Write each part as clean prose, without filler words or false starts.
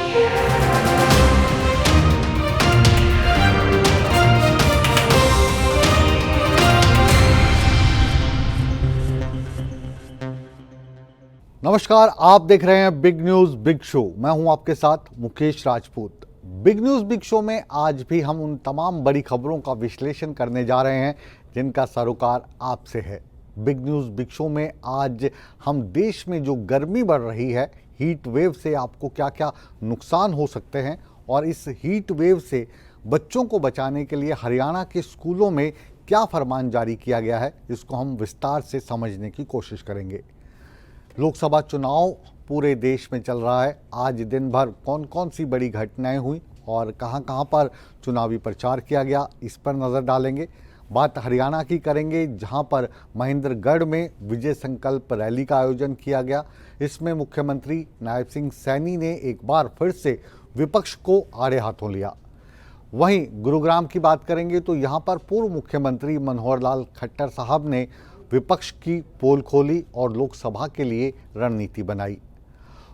नमस्कार, आप देख रहे हैं बिग न्यूज बिग शो। मैं हूं आपके साथ Mukesh Rajput. Big news big show में आज भी हम उन तमाम बड़ी खबरों का विश्लेषण करने जा रहे हैं जिनका सरोकार आपसे है। बिग न्यूज बिग शो में आज हम देश में जो गर्मी बढ़ रही है, हीट वेव से आपको क्या क्या नुकसान हो सकते हैं और इस हीट वेव से बच्चों को बचाने के लिए हरियाणा के स्कूलों में क्या फरमान जारी किया गया है, इसको हम विस्तार से समझने की कोशिश करेंगे। लोकसभा चुनाव पूरे देश में चल रहा है। आज दिन भर कौन कौन सी बड़ी घटनाएं हुई और कहां पर चुनावी प्रचार किया गया, इस पर नज़र डालेंगे। बात हरियाणा की करेंगे, जहां पर महेंद्रगढ़ में विजय संकल्प रैली का आयोजन किया गया। इसमें मुख्यमंत्री नायब सिंह सैनी ने एक बार फिर से विपक्ष को आड़े हाथों लिया। वहीं गुरुग्राम की बात करेंगे तो यहाँ पर पूर्व मुख्यमंत्री मनोहर लाल खट्टर साहब ने विपक्ष की पोल खोली और लोकसभा के लिए रणनीति बनाई।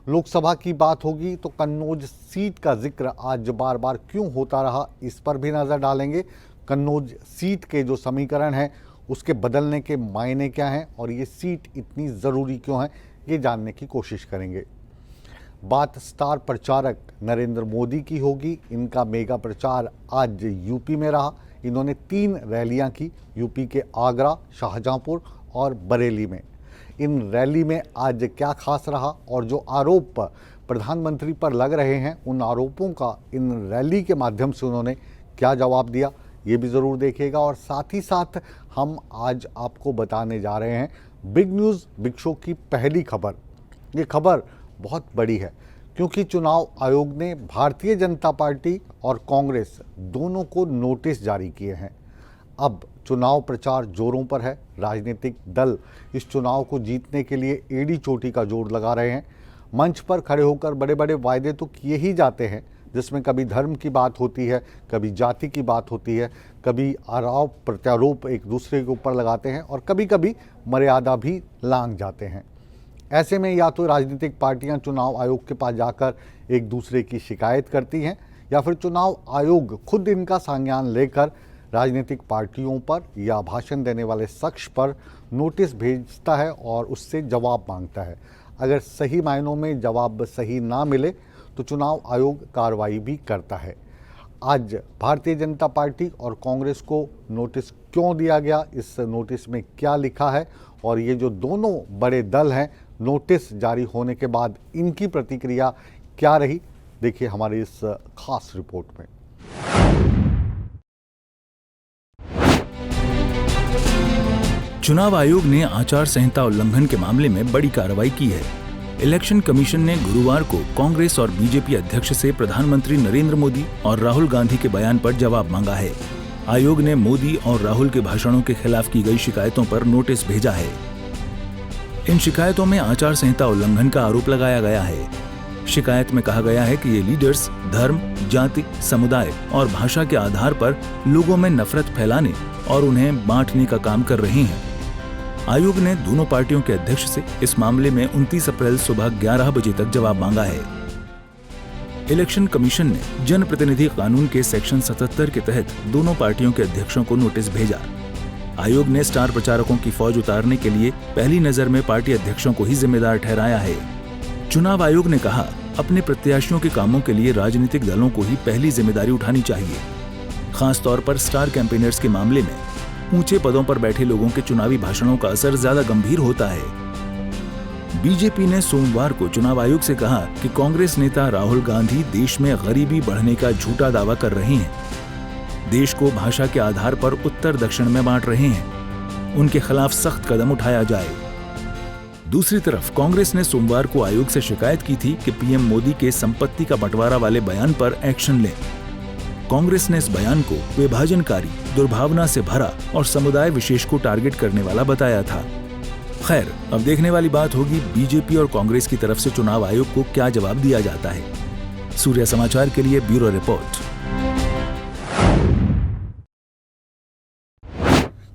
लोकसभा की बात होगी तो कन्नौज सीट का जिक्र आज बार बार क्यों होता रहा, इस पर भी नज़र डालेंगे। कन्नौज सीट के जो समीकरण हैं उसके बदलने के मायने क्या हैं और ये सीट इतनी ज़रूरी क्यों है, ये जानने की कोशिश करेंगे। बात स्टार प्रचारक नरेंद्र मोदी की होगी। इनका मेगा प्रचार आज यूपी में रहा। इन्होंने 3 रैलियां की, यूपी के आगरा, शाहजहांपुर और बरेली में। इन रैली में आज क्या खास रहा और जो आरोप प्रधानमंत्री पर लग रहे हैं, उन आरोपों का इन रैली के माध्यम से उन्होंने क्या जवाब दिया, ये भी ज़रूर देखिएगा। और साथ ही साथ हम आज आपको बताने जा रहे हैं बिग न्यूज़ बिग शो की पहली खबर। ये खबर बहुत बड़ी है क्योंकि चुनाव आयोग ने भारतीय जनता पार्टी और कांग्रेस दोनों को नोटिस जारी किए हैं। अब चुनाव प्रचार जोरों पर है। राजनीतिक दल इस चुनाव को जीतने के लिए एड़ी चोटी का जोर लगा रहे हैं। मंच पर खड़े होकर बड़े बड़े वायदे तो किए ही जाते हैं, जिसमें कभी धर्म की बात होती है, कभी जाति की बात होती है, कभी आरोप प्रत्यारोप एक दूसरे के ऊपर लगाते हैं और कभी कभी मर्यादा भी लांघ जाते हैं। ऐसे में या तो राजनीतिक पार्टियां चुनाव आयोग के पास जाकर एक दूसरे की शिकायत करती हैं या फिर चुनाव आयोग खुद इनका संज्ञान लेकर राजनीतिक पार्टियों पर या भाषण देने वाले शख्स पर नोटिस भेजता है और उससे जवाब मांगता है। अगर सही मायनों में जवाब सही ना मिले तो चुनाव आयोग कार्रवाई भी करता है। आज भारतीय जनता पार्टी और कांग्रेस को नोटिस क्यों दिया गया, इस नोटिस में क्या लिखा है और ये जो दोनों बड़े दल हैं, नोटिस जारी होने के बाद इनकी प्रतिक्रिया क्या रही, देखिए हमारी इस खास रिपोर्ट में। चुनाव आयोग ने आचार संहिता उल्लंघन के मामले में बड़ी कार्रवाई की है। इलेक्शन कमीशन ने गुरुवार को कांग्रेस और बीजेपी अध्यक्ष से प्रधानमंत्री नरेंद्र मोदी और राहुल गांधी के बयान पर जवाब मांगा है। आयोग ने मोदी और राहुल के भाषणों के खिलाफ की गई शिकायतों पर नोटिस भेजा है। इन शिकायतों में आचार संहिता उल्लंघन का आरोप लगाया गया है। शिकायत में कहा गया है कि ये लीडर्स धर्म, जाति, समुदाय और भाषा के आधार पर लोगों में नफरत फैलाने और उन्हें बांटने का काम कर रहे हैं। आयोग ने दोनों पार्टियों के अध्यक्ष से इस मामले में 29 अप्रैल सुबह 11 बजे तक जवाब मांगा है। इलेक्शन कमीशन ने जनप्रतिनिधि कानून के सेक्शन 77 के तहत दोनों पार्टियों के अध्यक्षों को नोटिस भेजा। आयोग ने स्टार प्रचारकों की फौज उतारने के लिए पहली नजर में पार्टी अध्यक्षों को ही जिम्मेदार ठहराया है। चुनाव आयोग ने कहा, अपने प्रत्याशियों के कामों के लिए राजनीतिक दलों को ही पहली जिम्मेदारी उठानी चाहिए। खास तौर पर स्टार कैंपेनर्स के मामले में ऊंचे पदों पर बैठे लोगों के चुनावी भाषणों का असर ज्यादा गंभीर होता है। बीजेपी ने सोमवार को चुनाव आयोग से कहा कि कांग्रेस नेता राहुल गांधी देश में गरीबी बढ़ने का झूठा दावा कर रहे हैं, देश को भाषा के आधार पर उत्तर दक्षिण में बांट रहे हैं, उनके खिलाफ सख्त कदम उठाया जाए। दूसरी तरफ कांग्रेस ने सोमवार को आयोग से शिकायत की थी कि पीएम मोदी के संपत्ति का बंटवारा वाले बयान पर एक्शन लें। कांग्रेस ने इस बयान को विभाजनकारी, दुर्भावना से भरा और समुदाय विशेष को टारगेट करने वाला बताया था। खैर, अब देखने वाली बात होगी बीजेपी और कांग्रेस की तरफ से चुनाव आयोग को क्या जवाब दिया जाता है। सूर्य समाचार के लिए ब्यूरो रिपोर्ट।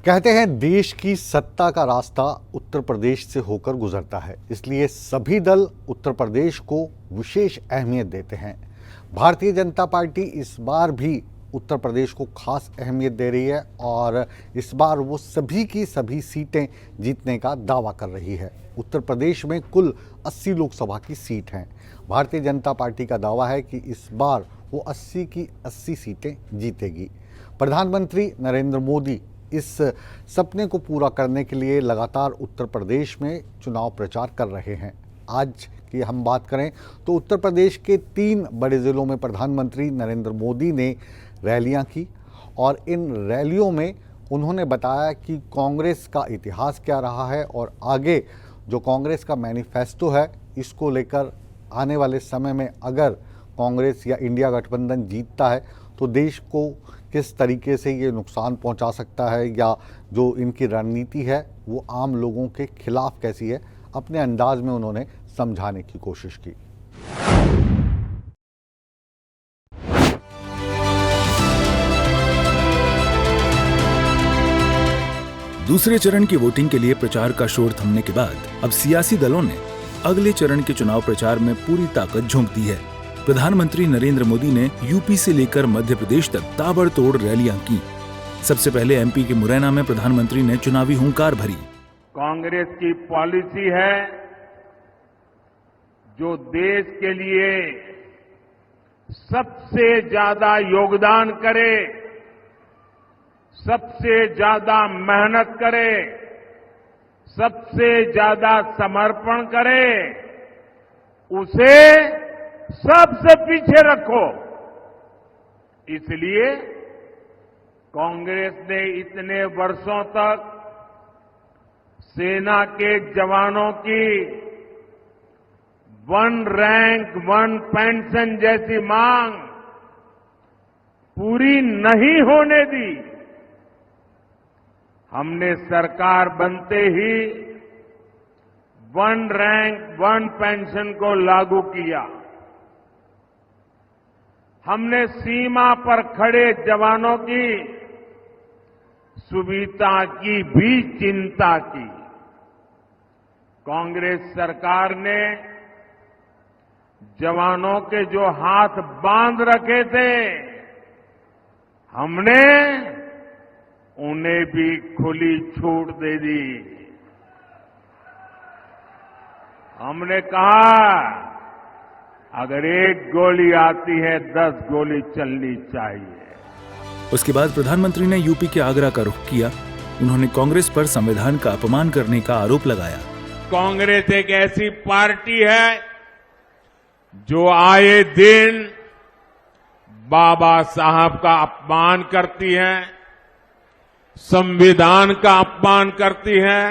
कहते हैं देश की सत्ता का रास्ता उत्तर प्रदेश से होकर गुजरता है, इसलिए सभी दल उत्तर प्रदेश को विशेष अहमियत देते हैं। भारतीय जनता पार्टी इस बार भी उत्तर प्रदेश को खास अहमियत दे रही है और इस बार वो सभी की सभी सीटें जीतने का दावा कर रही है। उत्तर प्रदेश में कुल 80 लोकसभा की सीट हैं। भारतीय जनता पार्टी का दावा है कि इस बार वो 80 की 80 सीटें जीतेगी। प्रधानमंत्री नरेंद्र मोदी इस सपने को पूरा करने के लिए लगातार उत्तर प्रदेश में चुनाव प्रचार कर रहे हैं। आज की हम बात करें तो उत्तर प्रदेश के 3 बड़े ज़िलों में प्रधानमंत्री नरेंद्र मोदी ने रैलियां की और इन रैलियों में उन्होंने बताया कि कांग्रेस का इतिहास क्या रहा है और आगे जो कांग्रेस का मैनिफेस्टो है इसको लेकर आने वाले समय में अगर कांग्रेस या इंडिया गठबंधन जीतता है तो देश को किस तरीके से ये नुकसान पहुंचा सकता है या जो इनकी रणनीति है वो आम लोगों के खिलाफ कैसी है, अपने अंदाज में उन्होंने समझाने की कोशिश की। दूसरे चरण की वोटिंग के लिए प्रचार का शोर थमने के बाद अब सियासी दलों ने अगले चरण के चुनाव प्रचार में पूरी ताकत झोंक दी है। प्रधानमंत्री नरेंद्र मोदी ने यूपी से लेकर मध्य प्रदेश तक ताबड़तोड़ रैलियां की। सबसे पहले एमपी के मुरैना में प्रधानमंत्री ने चुनावी हुंकार भरी। कांग्रेस की पॉलिसी है जो देश के लिए सबसे ज्यादा योगदान करे, सबसे ज्यादा मेहनत करे, सबसे ज्यादा समर्पण करे, उसे सबसे पीछे रखो। इसलिए कांग्रेस ने इतने वर्षों तक सेना के जवानों की 1 रैंक 1 पेंशन जैसी मांग पूरी नहीं होने दी। हमने सरकार बनते ही 1 रैंक 1 पेंशन को लागू किया। हमने सीमा पर खड़े जवानों की सुविधा की भी चिंता की। कांग्रेस सरकार ने जवानों के जो हाथ बांध रखे थे, हमने उन्हें भी खुली छूट दे दी। हमने कहा अगर 1 गोली आती है 10 गोली चलनी चाहिए। उसके बाद प्रधानमंत्री ने यूपी के आगरा का रुख किया। उन्होंने कांग्रेस पर संविधान का अपमान करने का आरोप लगाया। कांग्रेस एक ऐसी पार्टी है जो आए दिन बाबा साहब का अपमान करती है, संविधान का अपमान करती है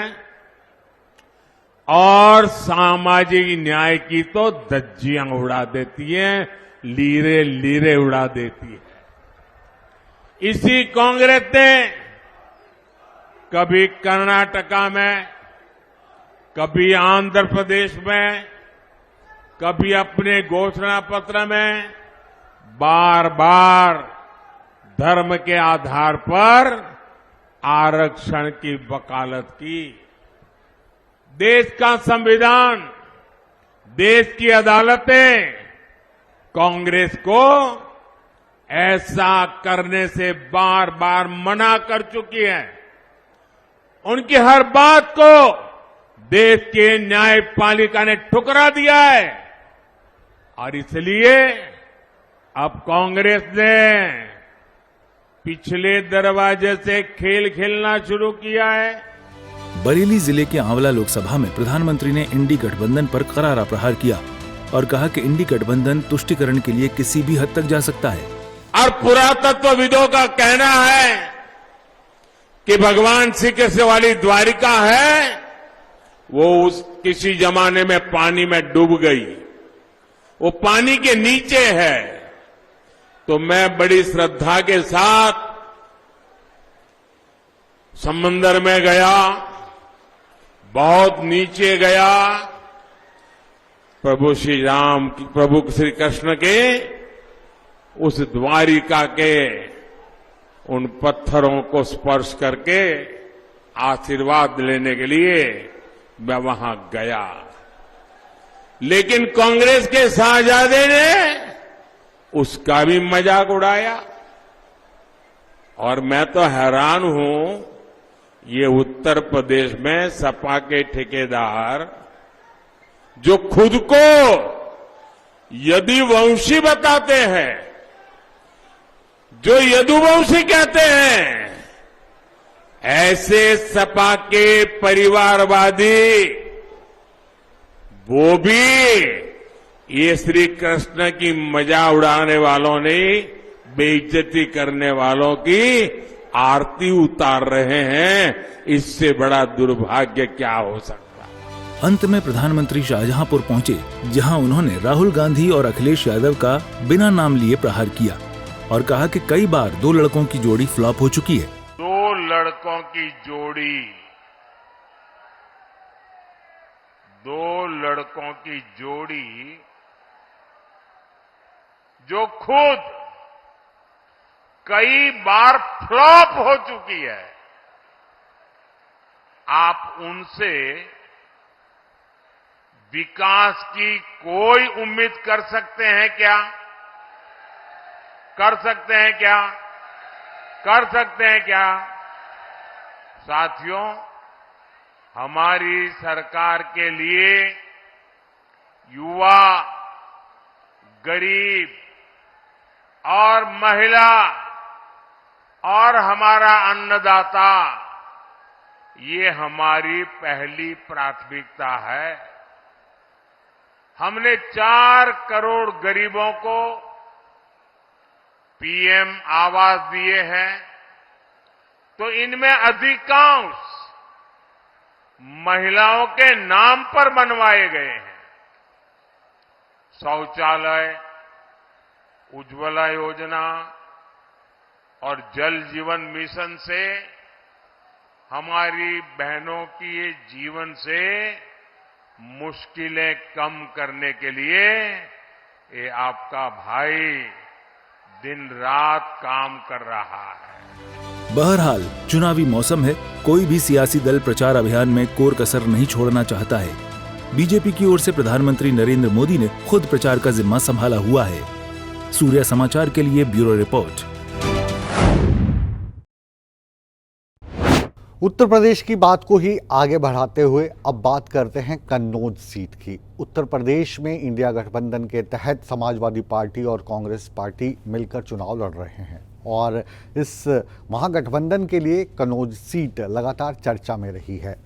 और सामाजिक न्याय की तो धज्जियां उड़ा देती है, लीरे लीरे उड़ा देती है। इसी कांग्रेस ने कभी कर्नाटका में, कभी आंध्र प्रदेश में, कभी अपने घोषणा पत्र में बार बार धर्म के आधार पर आरक्षण की वकालत की। देश का संविधान, देश की अदालतें कांग्रेस को ऐसा करने से बार बार मना कर चुकी है। उनकी हर बात को देश के न्यायपालिका ने ठुकरा दिया है और इसलिए अब कांग्रेस ने पिछले दरवाजे से खेल खेलना शुरू किया है। बरेली जिले के आंवला लोकसभा में प्रधानमंत्री ने इंडी गठबंधन पर करारा प्रहार किया और कहा कि इंडी गठबंधन तुष्टीकरण के लिए किसी भी हद तक जा सकता है। और पुरातत्वविदों का कहना है कि भगवान श्री कृष्ण वाली द्वारिका है वो उस किसी जमाने में पानी में डूब गई, वो पानी के नीचे है। तो मैं बड़ी श्रद्धा के साथ समंदर में गया, बहुत नीचे गया, प्रभु श्री कृष्ण के उस द्वारिका के उन पत्थरों को स्पर्श करके आशीर्वाद लेने के लिए मैं वहां गया। लेकिन कांग्रेस के शाहजादे ने उसका भी मजाक उड़ाया। और मैं तो हैरान हूं, ये उत्तर प्रदेश में सपा के ठेकेदार जो खुद को यदुवंशी बताते हैं, जो यदुवंशी कहते हैं, ऐसे सपा के परिवारवादी वो भी ये श्री कृष्ण की मजा उड़ाने वालों ने बेइज्जती करने वालों की आरती उतार रहे हैं। इससे बड़ा दुर्भाग्य क्या हो सकता है। अंत में प्रधानमंत्री शाहजहांपुर पहुंचे, जहां उन्होंने राहुल गांधी और अखिलेश यादव का बिना नाम लिए प्रहार किया और कहा कि कई बार दो लड़कों की जोड़ी फ्लॉप हो चुकी है। दो लड़कों की जोड़ी, दो लड़कों की जोड़ी जो खुद कई बार फ्लॉप हो चुकी है, आप उनसे विकास की कोई उम्मीद कर सकते हैं क्या? कर सकते हैं क्या? कर सकते हैं क्या? साथियों, हमारी सरकार के लिए युवा, गरीब और महिला और हमारा अन्नदाता, ये हमारी पहली प्राथमिकता है। हमने 4 करोड़ गरीबों को पीएम आवास दिए हैं, तो इनमें अधिकांश महिलाओं के नाम पर बनवाए गए हैं। शौचालय, उज्ज्वला योजना और जल जीवन मिशन से हमारी बहनों की ये जीवन से मुश्किलें कम करने के लिए ये आपका भाई दिन रात काम कर रहा है। बहरहाल चुनावी मौसम है, कोई भी सियासी दल प्रचार अभियान में कोर कसर नहीं छोड़ना चाहता है। बीजेपी की ओर से प्रधानमंत्री नरेंद्र मोदी ने खुद प्रचार का जिम्मा संभाला हुआ है। सूर्या समाचार के लिए ब्यूरो रिपोर्ट। उत्तर प्रदेश की बात को ही आगे बढ़ाते हुए अब बात करते हैं कन्नौज सीट की। उत्तर प्रदेश में इंडिया गठबंधन के तहत समाजवादी पार्टी और कांग्रेस पार्टी मिलकर चुनाव लड़ रहे हैं और इस महागठबंधन के लिए कन्नौज सीट लगातार चर्चा में रही है।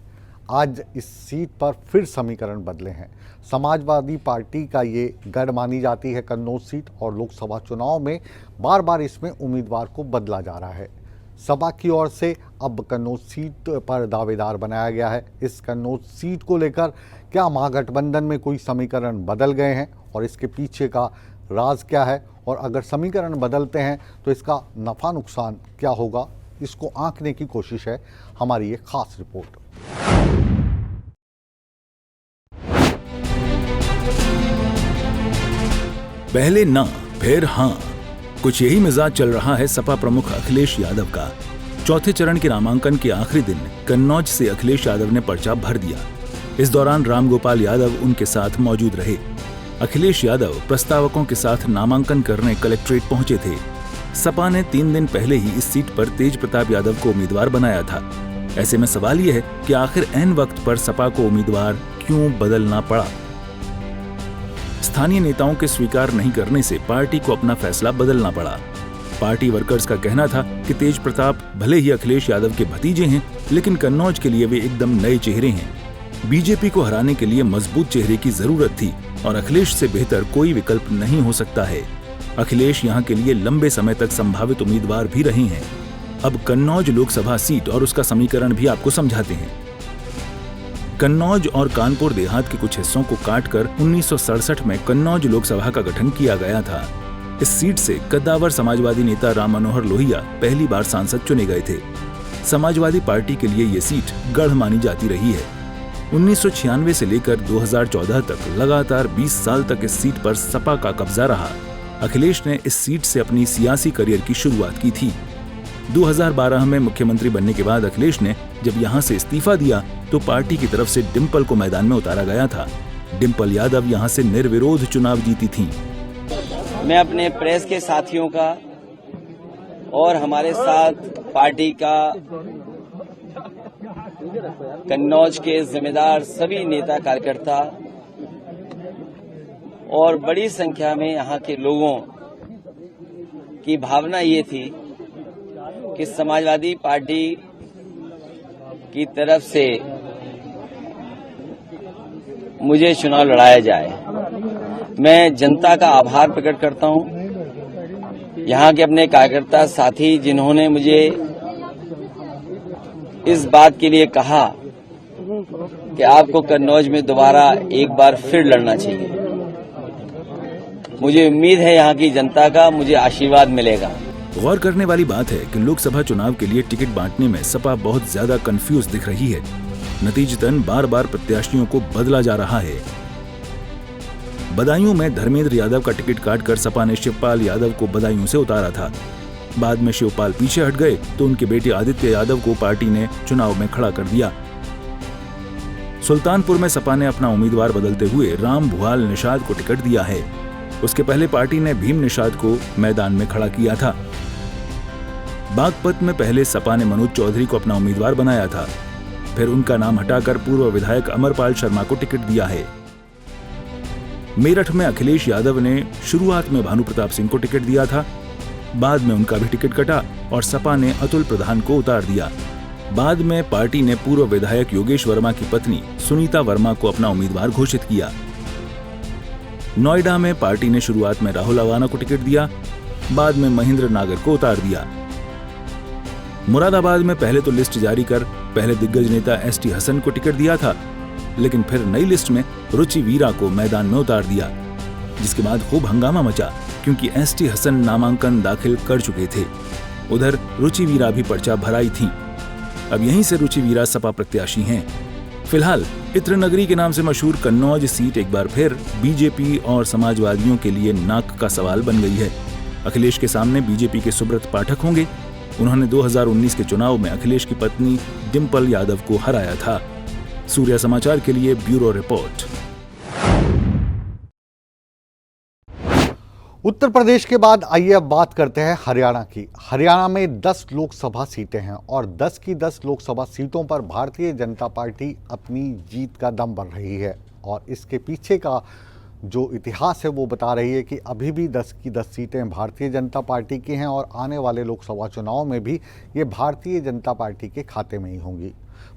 आज इस सीट पर फिर समीकरण बदले हैं। समाजवादी पार्टी का ये गढ़ मानी जाती है कन्नौज सीट और लोकसभा चुनाव में बार बार इसमें उम्मीदवार को बदला जा रहा है। सपा की ओर से अब कन्नौज सीट पर दावेदार बनाया गया है। इस कन्नौज सीट को लेकर क्या महागठबंधन में कोई समीकरण बदल गए हैं और इसके पीछे का राज क्या है, और अगर समीकरण बदलते हैं तो इसका नफा नुकसान क्या होगा, इसको आंकने की कोशिश है हमारी ये खास रिपोर्ट। पहले ना फिर हाँ, कुछ यही मिजाज चल रहा है सपा प्रमुख अखिलेश यादव का। चौथे चरण के नामांकन के आखिरी दिन कन्नौज से अखिलेश यादव ने पर्चा भर दिया। इस दौरान रामगोपाल यादव उनके साथ मौजूद रहे। अखिलेश यादव प्रस्तावकों के साथ नामांकन करने कलेक्ट्रेट पहुंचे थे। सपा ने 3 दिन पहले ही इस सीट पर तेज प्रताप यादव को उम्मीदवार बनाया था। ऐसे में सवाल यह है कि आखिर ऐन वक्त पर सपा को उम्मीदवार क्यों बदलना पड़ा। स्थानीय नेताओं के स्वीकार नहीं करने से पार्टी को अपना फैसला बदलना पड़ा। पार्टी वर्कर्स का कहना था कि तेज प्रताप भले ही अखिलेश यादव के भतीजे हैं, लेकिन कन्नौज के लिए वे एकदम नए चेहरे हैं। बीजेपी को हराने के लिए मजबूत चेहरे की जरूरत थी और अखिलेश से बेहतर कोई विकल्प नहीं हो सकता है। अखिलेश यहां के लिए लंबे समय तक संभावित उम्मीदवार भी रहे हैं। अब कन्नौज लोकसभा सीट और उसका समीकरण भी आपको समझाते हैं। कन्नौज और कानपुर देहात के कुछ हिस्सों को काटकर 1967 में कन्नौज लोकसभा का गठन किया गया था। इस सीट से कद्दावर समाजवादी नेता राम मनोहर लोहिया पहली बार सांसद चुने गए थे। समाजवादी पार्टी के लिए ये सीट गढ़ मानी जाती रही है। 1996 से लेकर 2014 तक लगातार 20 साल तक इस सीट पर सपा का कब्जा रहा। अखिलेश ने इस सीट से अपनी सियासी करियर की शुरुआत की थी। 2012 में मुख्यमंत्री बनने के बाद अखिलेश ने जब यहां से इस्तीफा दिया तो पार्टी की तरफ से डिंपल को मैदान में उतारा गया था। डिंपल यादव यहां से निर्विरोध चुनाव जीती थीं। मैं अपने प्रेस के साथियों का और हमारे साथ पार्टी का कन्नौज के जिम्मेदार सभी नेता कार्यकर्ता और बड़ी संख्या में यहाँ के लोगों की भावना ये थी कि समाजवादी पार्टी की तरफ से मुझे चुनाव लड़ाया जाए। मैं जनता का आभार प्रकट करता हूं, यहाँ के अपने कार्यकर्ता साथी जिन्होंने मुझे इस बात के लिए कहा कि आपको कन्नौज में दोबारा एक बार फिर लड़ना चाहिए। मुझे उम्मीद है यहाँ की जनता का मुझे आशीर्वाद मिलेगा। गौर करने वाली बात है कि लोकसभा चुनाव के लिए टिकट बांटने में सपा बहुत ज्यादा कंफ्यूज दिख रही है। नतीजतन बार बार प्रत्याशियों को बदला जा रहा है। बदायूं में धर्मेंद्र यादव का टिकट काटकर सपा ने शिवपाल यादव को बदायूं से उतारा था। बाद में शिवपाल पीछे हट गए तो उनके बेटे आदित्य यादव को पार्टी ने चुनाव में खड़ा कर दिया। सुल्तानपुर में सपा ने अपना उम्मीदवार बदलते हुए राम भुआल निषाद को टिकट दिया है। उसके पहले पार्टी ने भीम निषाद को मैदान में खड़ा किया था। बागपत में पहले सपा ने मनोज चौधरी को अपना उम्मीदवार बनाया था, फिर उनका नाम हटाकर पूर्व विधायक अमरपाल शर्मा को टिकट दिया है। मेरठ में अखिलेश यादव ने शुरुआत में भानु प्रताप सिंह को टिकट दिया था, बाद में उनका भी टिकट कटा और सपा ने अतुल प्रधान को उतार दिया। बाद में पार्टी ने पूर्व विधायक योगेश वर्मा की पत्नी सुनीता वर्मा को अपना उम्मीदवार घोषित किया। नोएडा में पार्टी ने शुरुआत में राहुल अवाना को टिकट दिया, बाद में महेंद्र नागर को उतार दिया। मुरादाबाद में पहले तो लिस्ट जारी कर पहले दिग्गज नेता एसटी हसन को टिकट दिया था, लेकिन फिर नई लिस्ट में रुचि वीरा को मैदान में उतार दिया, जिसके बाद खूब हंगामा मचा क्योंकि एसटी हसन नामांकन दाखिल कर चुके थे। उधर रुचि वीरा भी पर्चा भराई थी। अब यहीं से रुचि वीरा सपा प्रत्याशी हैं। फिलहाल इत्र नगरी के नाम से मशहूर कन्नौज सीट एक बार फिर बीजेपी और समाजवादियों के लिए नाक का सवाल बन गई है। अखिलेश के सामने बीजेपी के सुब्रत पाठक होंगे। उन्होंने 2019 के चुनाव में अखिलेश की पत्नी डिंपल यादव को हराया था। सूर्या समाचार के लिए ब्यूरो रिपोर्ट। उत्तर प्रदेश के बाद आइए अब बात करते हैं हरियाणा की। हरियाणा में 10 लोकसभा सीटें हैं और 10 की 10 लोकसभा सीटों पर भारतीय जनता पार्टी अपनी जीत का दम भर रही है और इसके पीछे का जो इतिहास है वो बता रही है कि अभी भी 10 की 10 सीटें भारतीय जनता पार्टी की हैं और आने वाले लोकसभा चुनाव में भी ये भारतीय जनता पार्टी के खाते में ही होंगी।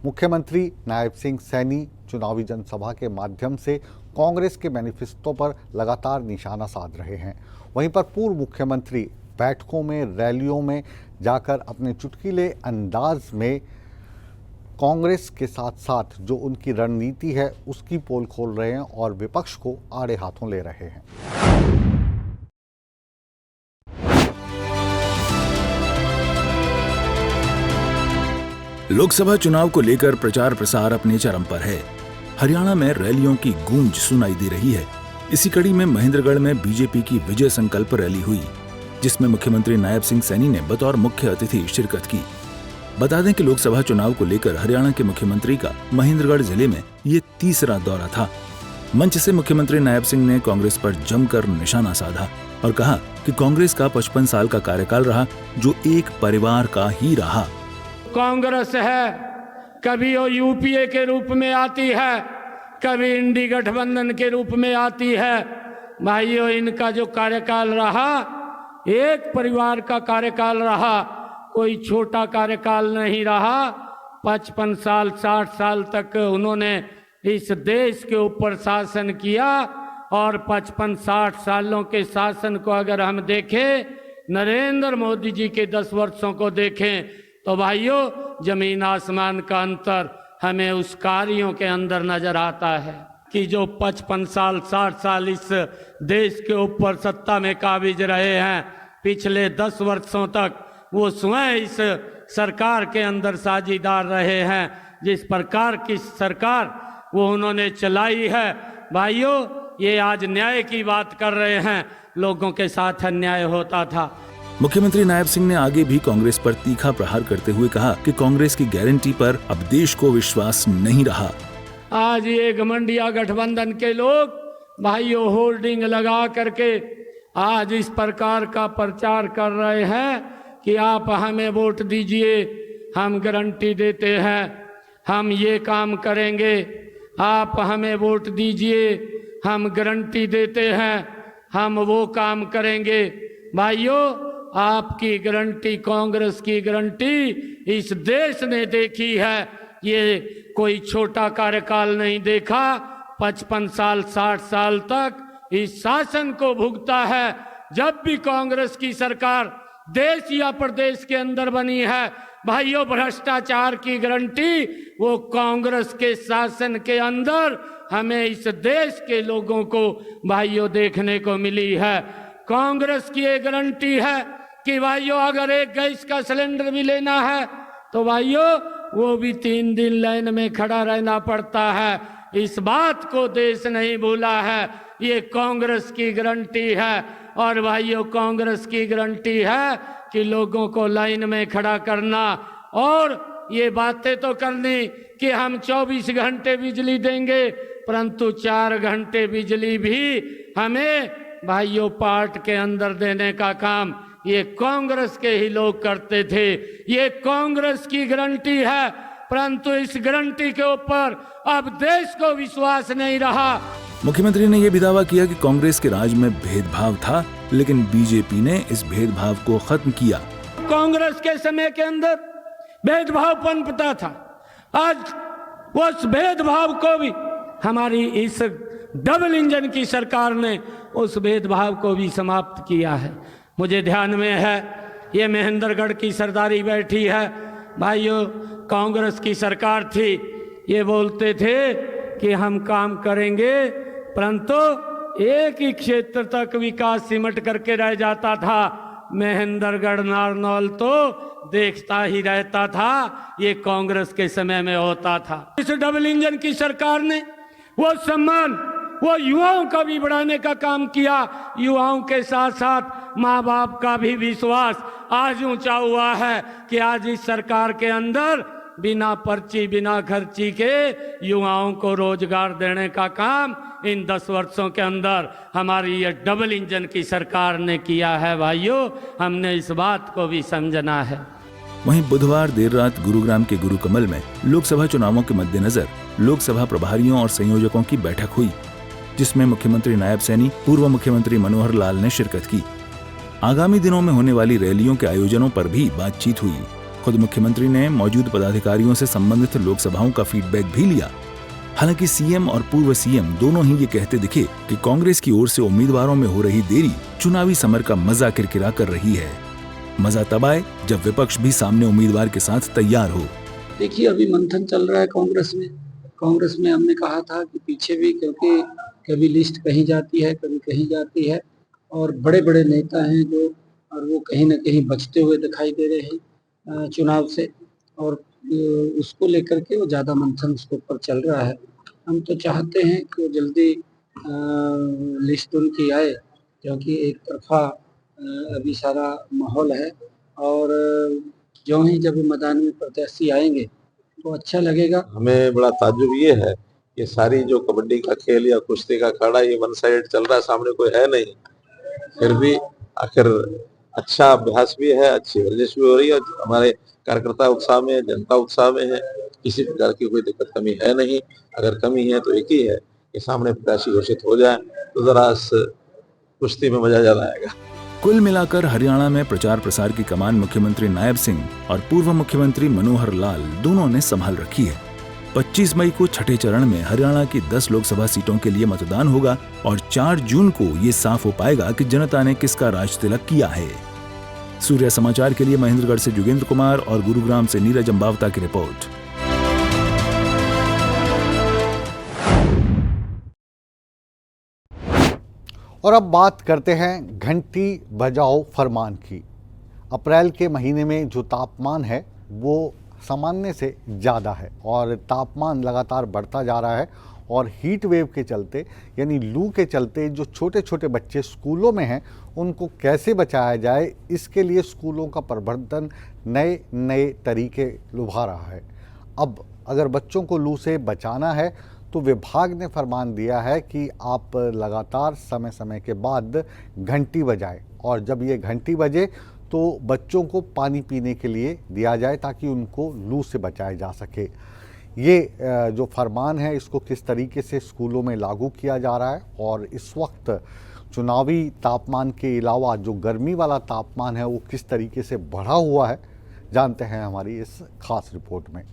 मुख्यमंत्री नायब सिंह सैनी चुनावी जनसभा के माध्यम से कांग्रेस के मैनिफेस्टो पर लगातार निशाना साध रहे हैं। वहीं पर पूर्व मुख्यमंत्री बैठकों में, रैलियों में जाकर अपने चुटकीले अंदाज में कांग्रेस के साथ साथ जो उनकी रणनीति है उसकी पोल खोल रहे हैं और विपक्ष को आड़े हाथों ले रहे हैं। लोकसभा चुनाव को लेकर प्रचार प्रसार अपने चरम पर है। हरियाणा में रैलियों की गूंज सुनाई दे रही है। इसी कड़ी में महेंद्रगढ़ में बीजेपी की विजय संकल्प रैली हुई, जिसमें मुख्यमंत्री नायब सिंह सैनी ने बतौर मुख्य अतिथि शिरकत की। बता दें कि लोकसभा चुनाव को लेकर हरियाणा के मुख्यमंत्री का महेंद्रगढ़ जिले में ये तीसरा दौरा था। मंच से मुख्यमंत्री नायब सिंह ने कांग्रेस पर जमकर निशाना साधा और कहा कि कांग्रेस का 55 साल का कार्यकाल रहा जो एक परिवार का ही रहा। कांग्रेस है, कभी वो यूपीए के रूप में आती है, कभी इंडी गठबंधन के रूप में आती है। भाइयों, इनका जो कार्यकाल रहा एक परिवार का कार्यकाल रहा, कोई छोटा कार्यकाल नहीं रहा। 55 साल 60 साल तक उन्होंने इस देश के ऊपर शासन किया और 55-60 सालों के शासन को अगर हम देखें, नरेंद्र मोदी जी के 10 वर्षों को देखें तो भाइयों जमीन आसमान का अंतर हमें उस कार्यों के अंदर नजर आता है कि जो 55 साल 60 साल इस देश के ऊपर सत्ता में काबिज रहे हैं, पिछले 10 वर्षों तक वो स्वयं इस सरकार के अंदर साझीदार रहे हैं। जिस प्रकार की सरकार वो उन्होंने चलाई है, भाइयों ये आज न्याय की बात कर रहे हैं, लोगों के साथ अन्याय होता था। मुख्यमंत्री नायब सिंह ने आगे भी कांग्रेस पर तीखा प्रहार करते हुए कहा कि कांग्रेस की गारंटी पर अब देश को विश्वास नहीं रहा। आज ये घमंडिया गठबंधन के लोग भाइयों होल्डिंग लगा करके आज इस प्रकार का प्रचार कर रहे हैं कि आप हमें वोट दीजिए, हम गारंटी देते हैं हम ये काम करेंगे, आप हमें वोट दीजिए, हम गारंटी देते हैं हम वो काम करेंगे। भाइयों, आपकी गारंटी, कांग्रेस की गारंटी इस देश ने देखी है। ये कोई छोटा कार्यकाल नहीं देखा। 55 साल 60 साल तक इस शासन को भुगता है। जब भी कांग्रेस की सरकार देश या प्रदेश के अंदर बनी है, भाइयों, भ्रष्टाचार की गारंटी वो कांग्रेस के शासन के अंदर हमें इस देश के लोगों को भाइयों देखने को मिली है। कांग्रेस की ये गारंटी है कि भाइयों अगर एक गैस का सिलेंडर भी लेना है तो भाइयों वो भी 3 दिन लाइन में खड़ा रहना पड़ता है। इस बात को देश नहीं भूला है। ये कांग्रेस की गारंटी है। और भाइयों, कांग्रेस की गारंटी है कि लोगों को लाइन में खड़ा करना और ये बातें तो करनी कि हम 24 घंटे बिजली देंगे, परंतु 4 घंटे बिजली भी हमें भाइयों पार्ट के अंदर देने का काम ये कांग्रेस के ही लोग करते थे। ये कांग्रेस की गारंटी है, परंतु इस गारंटी के ऊपर अब देश को विश्वास नहीं रहा। मुख्यमंत्री ने यह भी दावा किया कि कांग्रेस के राज में भेदभाव था, लेकिन बीजेपी ने इस भेदभाव को खत्म किया। कांग्रेस के समय के अंदर भेदभाव पनपता था। आज उस भेदभाव को भी हमारी इस डबल इंजन की सरकार ने उस भेदभाव को भी समाप्त किया है। मुझे ध्यान में है, ये महेंद्रगढ़ की सरदारी बैठी है। भाइयों, कांग्रेस की सरकार थी, ये बोलते थे कि हम काम करेंगे, परंतु एक ही क्षेत्र तक विकास सिमट करके रह जाता था। महेंद्रगढ़ नारनौल तो देखता ही रहता था। ये कांग्रेस के समय में होता था। इस डबल इंजन की सरकार ने वो सम्मान वो युवाओं का भी बढ़ाने का काम किया। युवाओं के साथ साथ माँ बाप का भी विश्वास आज ऊंचा हुआ है कि आज इस सरकार के अंदर बिना पर्ची बिना खर्ची के युवाओं को रोजगार देने का काम इन 10 वर्षों के अंदर हमारी ये डबल इंजन की सरकार ने किया है। भाइयों, हमने इस बात को भी समझना है। वहीं बुधवार देर रात गुरुग्राम के गुरुकमल में लोकसभा चुनावों के मद्देनजर लोकसभा प्रभारियों और संयोजकों की बैठक हुई, जिसमें मुख्यमंत्री नायब सैनी, पूर्व मुख्यमंत्री मनोहर लाल ने शिरकत की। आगामी दिनों में होने वाली रैलियों के आयोजनों पर भी बातचीत हुई। खुद मुख्यमंत्री ने मौजूद पदाधिकारियों से संबंधित लोकसभाओं का फीडबैक भी लिया। हालांकि सीएम और पूर्व सीएम दोनों ही ये कहते दिखे कि कांग्रेस की ओर से उम्मीदवारों में हो रही देरी चुनावी समर का मजा किरकिरा कर रही है। मजा तब आए जब विपक्ष भी सामने उम्मीदवार के साथ तैयार हो। देखिए, अभी मंथन चल रहा है कांग्रेस में। कांग्रेस में हमने कहा था कि पीछे भी, क्योंकि कभी लिस्ट कहीं जाती है कभी कहीं जाती है और बड़े बड़े नेता हैं जो, और वो कहीं ना कहीं बचते हुए दिखाई दे रहे हैं चुनाव से, और उसको लेकर के वो ज़्यादा मंथन उसके ऊपर चल रहा है। हम तो चाहते हैं कि वो जल्दी लिस्ट उनकी आए, क्योंकि एक तरफा अभी सारा माहौल है और जो ही जब मैदान में प्रत्याशी आएंगे तो अच्छा लगेगा। हमें बड़ा ताज्जुब ये है कि सारी जो कबड्डी का खेल या कुश्ती का अखाड़ा ये वन साइड चल रहा है, सामने कोई है नहीं, फिर भी आखिर अच्छा अभ्यास भी है, अच्छी वर्जिश भी हो रही है। हमारे कार्यकर्ता उत्साह में, जनता उत्साह में है, किसी प्रकार की कोई दिक्कत कमी है नहीं। अगर कमी है तो एक ही है कि सामने प्रत्याशी घोषित हो जाए तो जरा कुश्ती में मजा ज्यादा आएगा। कुल मिलाकर हरियाणा में प्रचार प्रसार की कमान मुख्यमंत्री नायब सिंह और पूर्व मुख्यमंत्री मनोहर लाल दोनों ने संभाल रखी है। 25 मई को छठे चरण में हरियाणा की 10 लोकसभा सीटों के लिए मतदान होगा और 4 जून को ये साफ हो पाएगा कि जनता ने किसका राज तिलक किया है। सूर्य समाचार के लिए महेंद्रगढ़ से जोगेंद्र कुमार और गुरुग्राम से नीरज अंबावता की रिपोर्ट। और अब बात करते हैं घंटी बजाओ फरमान की। अप्रैल के महीने में जो तापमान है वो सामान्य से ज़्यादा है और तापमान लगातार बढ़ता जा रहा है और हीट वेव के चलते यानी लू के चलते जो छोटे छोटे बच्चे स्कूलों में हैं उनको कैसे बचाया जाए, इसके लिए स्कूलों का प्रबंधन नए नए तरीके लुभा रहा है। अब अगर बच्चों को लू से बचाना है तो विभाग ने फरमान दिया है कि आप लगातार समय समय के बाद घंटी बजाएं और जब ये घंटी बजे तो बच्चों को पानी पीने के लिए दिया जाए ताकि उनको लू से बचाया जा सके। ये जो फरमान है इसको किस तरीके से स्कूलों में लागू किया जा रहा है और इस वक्त चुनावी तापमान के अलावा जो गर्मी वाला तापमान है वो किस तरीके से बढ़ा हुआ है, जानते हैं हमारी इस खास रिपोर्ट में।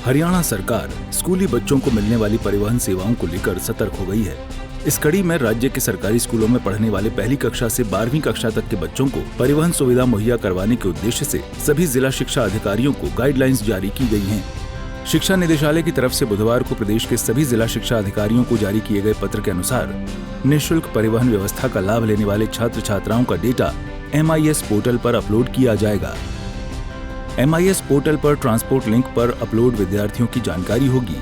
हरियाणा सरकार स्कूली बच्चों को मिलने वाली परिवहन सेवाओं को लेकर सतर्क हो गई है। इस कड़ी में राज्य के सरकारी स्कूलों में पढ़ने वाले पहली कक्षा से 12वीं कक्षा तक के बच्चों को परिवहन सुविधा मुहैया करवाने के उद्देश्य से सभी जिला शिक्षा अधिकारियों को गाइडलाइंस जारी की गई हैं। शिक्षा निदेशालय की तरफ से बुधवार को प्रदेश के सभी जिला शिक्षा अधिकारियों को जारी किए गए पत्र के अनुसार निःशुल्क परिवहन व्यवस्था का लाभ लेने वाले छात्र छात्राओं का डेटा MIS पोर्टल पर अपलोड किया जाएगा। MIS पोर्टल पर ट्रांसपोर्ट लिंक पर अपलोड विद्यार्थियों की जानकारी होगी।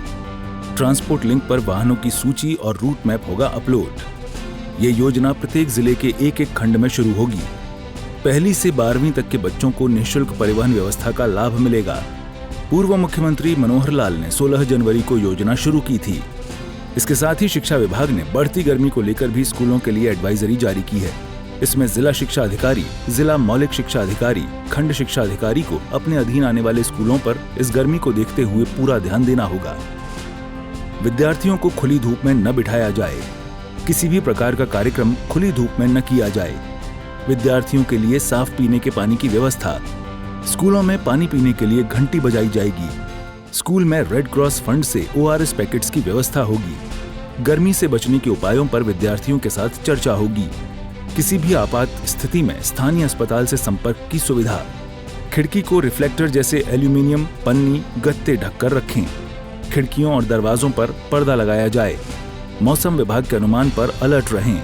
ट्रांसपोर्ट लिंक पर वाहनों की सूची और रूट मैप होगा अपलोड। ये योजना प्रत्येक जिले के एक एक खंड में शुरू होगी। पहली से 12वीं तक के बच्चों को निःशुल्क परिवहन व्यवस्था का लाभ मिलेगा। पूर्व मुख्यमंत्री मनोहर लाल ने 16 जनवरी को योजना शुरू की थी। इसके साथ ही शिक्षा विभाग ने बढ़ती गर्मी को लेकर भी स्कूलों के लिए एडवाइजरी जारी की है। इसमें जिला शिक्षा अधिकारी, जिला मौलिक शिक्षा अधिकारी, खंड शिक्षा अधिकारी को अपने अधीन आने वाले स्कूलों पर इस गर्मी को देखते हुए पूरा ध्यान देना होगा। विद्यार्थियों को खुली धूप में न बिठाया जाए। किसी भी प्रकार का कार्यक्रम खुली धूप में न किया जाए। विद्यार्थियों के लिए साफ पीने के पानी की व्यवस्था। स्कूलों में पानी पीने के लिए घंटी बजाई जाएगी। स्कूल में रेड क्रॉस फंड से ORS पैकेट्स की व्यवस्था होगी। गर्मी से बचने के उपायों पर विद्यार्थियों के साथ चर्चा होगी। किसी भी आपात स्थिति में स्थानीय अस्पताल से संपर्क की सुविधा। खिड़की को रिफ्लेक्टर जैसे एल्यूमिनियम, पन्नी, गत्ते ढककर रखें। खिड़कियों और दरवाजों पर पर्दा लगाया जाए। मौसम विभाग के अनुमान पर अलर्ट रहें।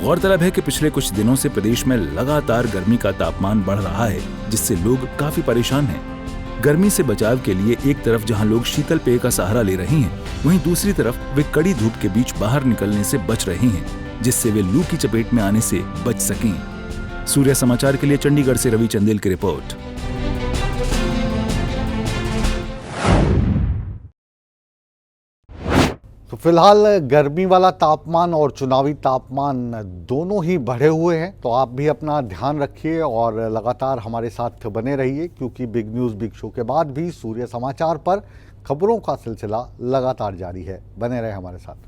गौरतलब है कि पिछले कुछ दिनों से प्रदेश में लगातार गर्मी का तापमान बढ़ रहा है, जिससे लोग काफी परेशान हैं। गर्मी से बचाव के लिए एक तरफ जहां लोग शीतल पेय का सहारा ले रहे हैं, वहीं दूसरी तरफ वे कड़ी धूप के बीच बाहर निकलने से बच रहे हैं, जिससे वे लू की चपेट में आने से बच सकें। सूर्य समाचार के लिए चंडीगढ़ से रवि चंदेल की रिपोर्ट। तो फिलहाल गर्मी वाला तापमान और चुनावी तापमान दोनों ही बढ़े हुए हैं, तो आप भी अपना ध्यान रखिए और लगातार हमारे साथ बने रहिए, क्योंकि बिग न्यूज़ बिग शो के बाद भी सूर्य समाचार पर खबरों का सिलसिला लगातार जारी है। बने रहे हमारे साथ।